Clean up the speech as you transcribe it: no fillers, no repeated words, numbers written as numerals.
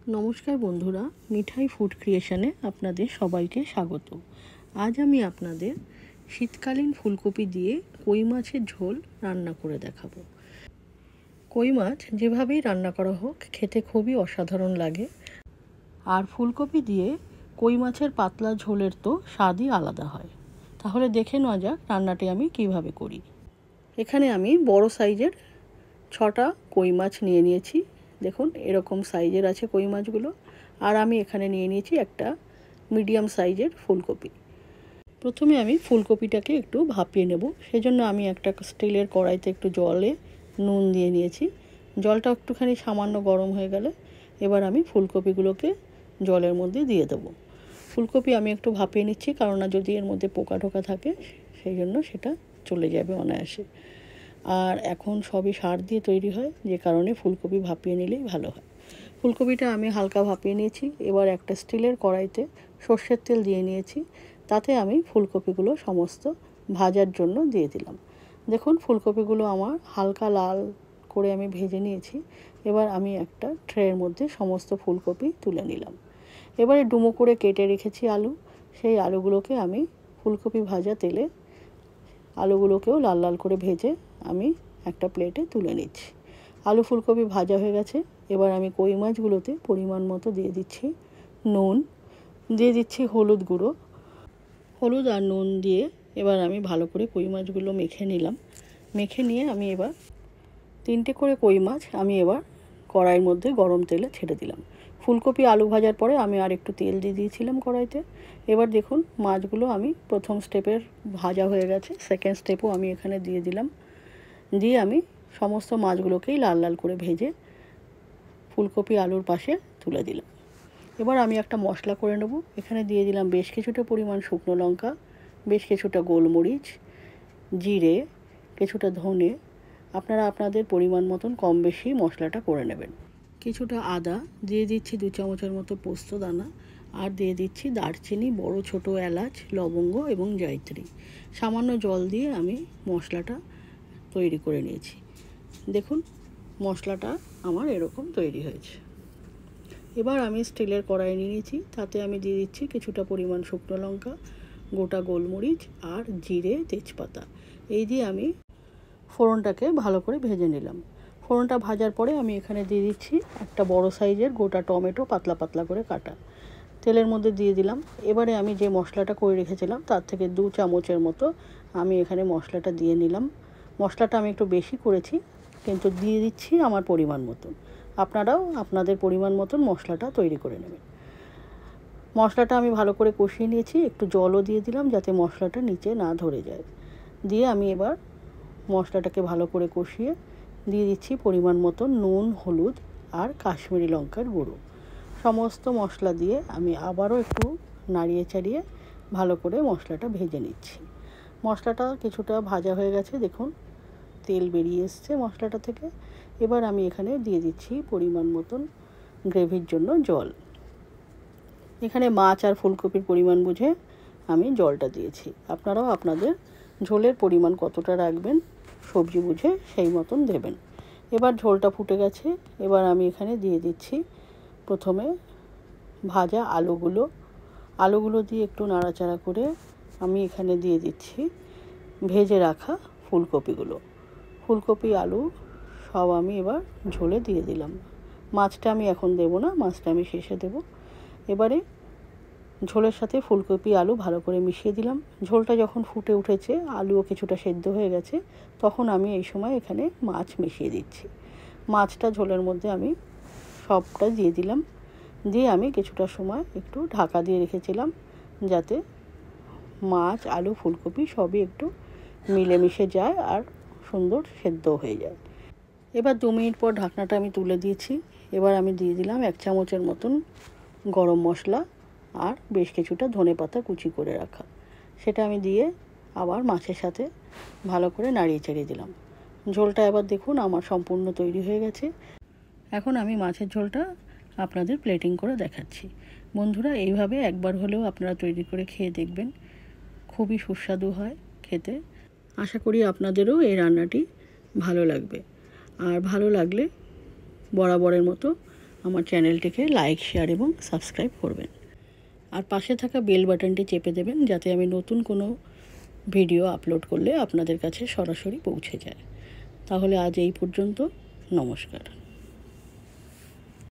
নমস্কার বন্ধুরা, মিঠাই ফুড ক্রিয়েশনে আপনাদের সবাইকে স্বাগত। আজ আমি আপনাদের শীতকালীন ফুলকপি দিয়ে কই মাছের ঝোল রান্না করে দেখাবো। কই মাছ যেভাবেই রান্না করা হোক খেতে খুবই অসাধারণ লাগে, আর ফুলকপি দিয়ে কই মাছের পাতলা ঝোলের তো স্বাদই আলাদা হয়। তাহলে দেখে নেওয়া যাক রান্নাটি আমি কিভাবে করি। এখানে আমি বড় সাইজের 6টা কই মাছ নিয়ে নিয়েছি। দেখুন এরকম সাইজের আছে কই মাছগুলো। আর আমি এখানে নিয়ে নিয়েছি একটা মিডিয়াম সাইজের ফুলকপি। প্রথমে আমি ফুলকপিটাকে একটু ভাপিয়ে নেব। সেজন্য আমি একটা স্টিলের কড়াইতে একটু জলে নুন দিয়ে নিয়েছি। জলটা একটুখানি সামান্য গরম হয়ে গেলে এবার আমি ফুলকপিগুলোকে জলের মধ্যে দিয়ে দেবো। ফুলকপি আমি একটু ভাপিয়ে নিচ্ছি, কারণ যদি এর মধ্যে পোকা ঢোকা থাকে সেই জন্য সেটা চলে যাবে অনায়াসে। আর এখন সবই সার দিয়ে তৈরি হয়, যে কারণে ফুলকপি ভাপিয়ে নিলেই ভালো হয়। ফুলকপিটা আমি হালকা ভাপিয়ে নিয়েছি। এবার একটা স্টিলের কড়াইতে সর্ষের তেল দিয়ে নিয়েছি। তাতে আমি ফুলকপিগুলো সমস্ত ভাজার জন্য দিয়ে দিলাম। দেখুন ফুলকপিগুলো আমার হালকা লাল করে আমি ভেজে নিয়েছি। এবার আমি একটা ট্রের মধ্যে সমস্ত ফুলকপি তুলে নিলাম। এবারে ডুমো করে কেটে রেখেছি আলু। সেই আলুগুলোকে আমি ফুলকপি ভাজা তেলে আলুগুলোকেও লাল লাল করে ভেজে আমি একটা প্লেটে তুলে নিচ্ছি। আলু ফুলকপি ভাজা হয়ে গেছে। এবার আমি কই মাছগুলোতে পরিমাণ মতো দিয়ে দিচ্ছি নুন, দিয়ে দিচ্ছি হলুদ গুঁড়ো। হলুদ আর নুন দিয়ে এবার আমি ভালো করে কই মাছগুলো মেখে নিলাম। মেখে নিয়ে আমি এবার 3টে করে কই মাছ আমি এবার কড়াইয়ের মধ্যে গরম তেলে ছেড়ে দিলাম। ফুলকপি আলু ভাজার পরে আমি আর একটু তেল দিয়ে দিয়েছিলাম কড়াইতে। এবার দেখুন মাছগুলো আমি প্রথম স্টেপের ভাজা হয়ে গেছে, সেকেন্ড স্টেপও আমি এখানে দিয়ে দিলাম। দিয়ে আমি সমস্ত মাছগুলোকেই লাল লাল করে ভেজে ফুলকপি আলুর পাশে তুলে দিলাম। এবার আমি একটা মশলা করে নেব। এখানে দিয়ে দিলাম বেশ কিছুটা পরিমাণ শুকনো লঙ্কা, বেশ কিছুটা গোলমরিচ, জিরে, কিছুটা ধনে। আপনারা আপনাদের পরিমাণ মতন কম বেশি মশলাটা করে নেবেন। কিছুটা আদা দিয়ে দিচ্ছি, 2 চামচের মতো পোস্ত দানা, আর দিয়ে দিচ্ছি দারচিনি, বড় ছোট এলাচ, লবঙ্গ এবং জয়িত্রী। সামান্য জল দিয়ে আমি মশলাটা তৈরি করে নিয়েছি। দেখুন মশলাটা আমার এরকম তৈরি হয়েছে। এবার আমি স্টিলের কড়াই নিয়ে নিয়েছি। তাতে আমি দিয়ে দিচ্ছি কিছুটা পরিমাণ শুকনো লঙ্কা, গোটা গোলমরিচ আর জিরে, তেজপাতা। এই দিয়ে আমি ফোড়নটাকে ভালো করে ভেজে নিলাম। ফোড়নটা ভাজার পরে আমি এখানে দিয়ে দিচ্ছি একটা বড় সাইজের গোটা টমেটো, পাতলা পাতলা করে কাটা। তেলের মধ্যে দিয়ে দিলাম। এবারে আমি যে মশলাটা করে রেখেছিলাম তার থেকে 2 চামচের মতো আমি এখানে মশলাটা দিয়ে নিলাম। মশলাটা আমি একটু বেশি করেছি, কিন্তু দিয়ে দিচ্ছি আমার পরিমাণ মতন। আপনারাও আপনাদের পরিমাণ মতন মশলাটা তৈরি করে নেবেন। মশলাটা আমি ভালো করে কষিয়ে নিয়েছি। একটু জলও দিয়ে দিলাম যাতে মশলাটা নিচে না ধরে যায়। দিয়ে আমি এবার মশলাটাকে ভালো করে কষিয়ে দিয়ে দিচ্ছি পরিমাণ মতো নুন, হলুদ আর কাশ্মীরি লঙ্কার গুঁড়ো। সমস্ত মশলা দিয়ে আমি আবারও একটু নাড়িয়ে চাড়িয়ে ভালো করে মশলাটা ভেজে নিচ্ছি। মশলাটা কিছুটা ভাজা হয়ে গেছে, দেখুন তেল বেরিয়ে এসছে মশলাটা থেকে। এবার আমি এখানে দিয়ে দিচ্ছি পরিমাণ মতন গ্রেভির জন্য জল। এখানে মাছ আর ফুলকপির পরিমাণ বুঝে আমি জলটা দিয়েছি। আপনারাও আপনাদের ঝোলের পরিমাণ কতটা রাখবেন সবজি বুঝে সেই মতন দেবেন। এবার ঝোলটা ফুটে গেছে। এবার আমি এখানে দিয়ে দিচ্ছি প্রথমে ভাজা আলুগুলো দিয়ে একটু নাড়াচাড়া করে আমি এখানে দিয়ে দিচ্ছি ভেজে রাখা ফুলকপি আলু সব আমি এবার ঝোলে দিয়ে দিলাম। মাছটা আমি এখন দেবো না, মাছটা আমি শেষে দেবো। এবারে ঝোলের সাথে ফুলকপি আলু ভালো করে মিশিয়ে দিলাম। ঝোলটা যখন ফুটে উঠেছে, আলুও কিছুটা সেদ্ধ হয়ে গেছে, তখন আমি এই সময় এখানে মাছ মিশিয়ে দিচ্ছি। মাছটা ঝোলের মধ্যে আমি সবটা দিয়ে দিলাম। দিয়ে আমি কিছুটা সময় একটু ঢাকা দিয়ে রেখেছিলাম, যাতে মাছ, আলু, ফুলকপি সবই একটু মিলেমিশে যায় আর সুন্দর সেদ্ধ হয়ে যায়। এবার 2 মিনিট পর ঢাকনাটা আমি তুলে দিয়েছি। এবার আমি দিয়ে দিলাম 1 চামচের মতন গরম মশলা আর বেশ কিছুটা ধনেপাতা কুচি করে রাখা। সেটা আমি দিয়ে আবার মাছের সাথে ভালো করে নাড়িয়ে চাড়িয়ে দিলাম। ঝোলটা এবার দেখুন আমার সম্পূর্ণ তৈরি হয়ে গেছে। এখন আমি মাছের ঝোলটা আপনাদের প্লেটিং করে দেখাচ্ছি। বন্ধুরা এইভাবে একবার হলেও আপনারা তৈরি করে খেয়ে দেখবেন, খুবই সুস্বাদু হয় খেতে। আশা করি আপনাদেরও এই রান্নাটি ভালো লাগবে। আর ভালো লাগলে বরাবরের মতো আমার চ্যানেলটিকে লাইক, শেয়ার এবং সাবস্ক্রাইব করবেন। আর পাশে থাকা বেল বাটনটি চেপে দেবেন, যাতে আমি নতুন কোনো ভিডিও আপলোড করলে আপনাদের কাছে সরাসরি পৌঁছে যায়। তাহলে আজ এই পর্যন্ত। নমস্কার।